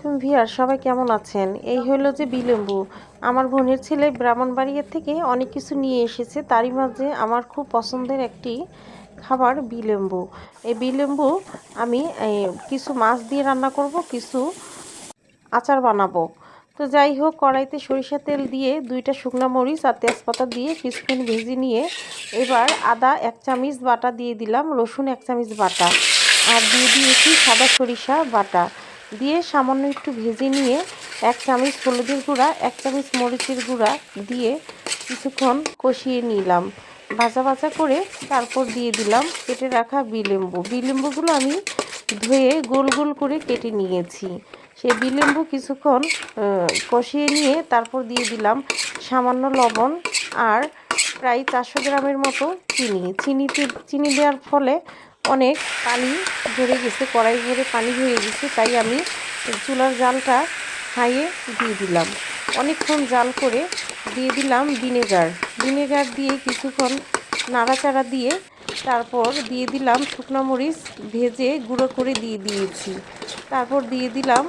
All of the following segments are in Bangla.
আলাইকুম ভিউয়ার, সবাই কেমন আছেন? এই হলো যে বিলেম্বু। আমার বোনের ছেলে ব্রাহ্মণবাড়িয়া থেকে অনেক কিছু নিয়ে এসেছে, তারই মাঝে আমার খুব পছন্দের একটি খাবার বিলেম্বু। এই বিলেম্বু আমি কিছু মাছ দিয়ে রান্না করব, কিছু আচার বানাবো। তো যাই হোক, কড়াইতে সরিষা তেল দিয়ে 2টা শুকনো মরিচ আর তেজপাতা দিয়ে কিছুক্ষণ ভেজে নিয়ে এবার আদা 1 চামচ বাটা দিয়ে দিলাম, রসুন 1 চামচ বাটা আর দিয়ে দিয়েছি সাদা সরিষা বাটা দিয়ে সামান্য একটু ভেজে নিয়ে 1 চামচ হলুদের গুঁড়া 1 চামচ মরিচের গুঁড়া দিয়ে কিছুক্ষণ কষিয়ে নিলাম ভাজা ভাজা করে। তারপর দিয়ে দিলাম কেটে রাখা বিলেম্বুগুলো আমি ধুয়ে গোল গোল করে কেটে নিয়েছি। সেই বিলেম্বু কিছুক্ষণ কষিয়ে নিয়ে তারপর দিয়ে দিলাম সামান্য লবণ আর প্রায় 400 গ্রামের মতো চিনি দেওয়ার ফলে অনেক পানি ধরে গেছে, কড়াই ভরে পানি হয়ে গেছে, তাই আমি চুলার জালটা হাইয়ে দিয়ে দিলাম। অনেকক্ষণ জাল করে দিয়ে দিলাম ভিনেগার দিয়ে কিছুক্ষণ নাড়াচাড়া দিয়ে তারপর দিয়ে দিলাম শুকনো মরিচ ভেজে গুঁড়ো করে দিয়ে দিয়েছি। তারপর দিয়ে দিলাম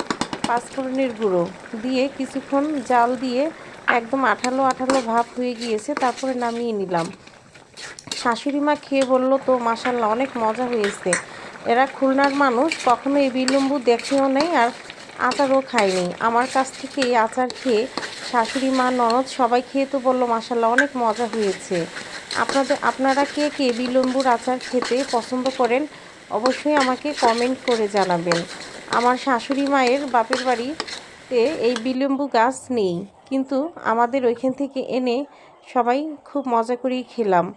পাঁচফোড়নের গুঁড়ো দিয়ে কিছুক্ষণ জাল দিয়ে একদম আঠালো আঠালো ভাব হয়ে গিয়েছে, তারপরে নামিয়ে নিলাম। শাশুড়ি মা খেয়ে বলল, তো মাশাল্লাহ অনেক মজা হয়েছে। এরা খুলনার মানুষ, কখনো এই বিলম্বু দেখেও নেই আর আচারও খায়নি। আমার কাছ থেকে এই আচার খেয়ে শাশুড়ি মা, ননদ সবাই খেয়ে তো বললো মাশাল্লাহ অনেক মজা হয়েছে। আপনারা কে কে বিলম্বুর আচার খেতে পছন্দ করেন অবশ্যই আমাকে কমেন্ট করে জানাবেন। আমার শাশুড়ি মায়ের বাপের বাড়িতে এই বিলম্বু গাছ নেই, কিন্তু আমাদের ওইখান থেকে এনে সবাই খুব মজা করেই খেলাম।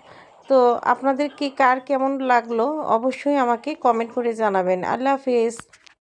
তো আপনাদেরকে কার কেমন লাগলো অবশ্যই আমাকে কমেন্ট করে জানাবেন। আল্লাহ হাফেজ।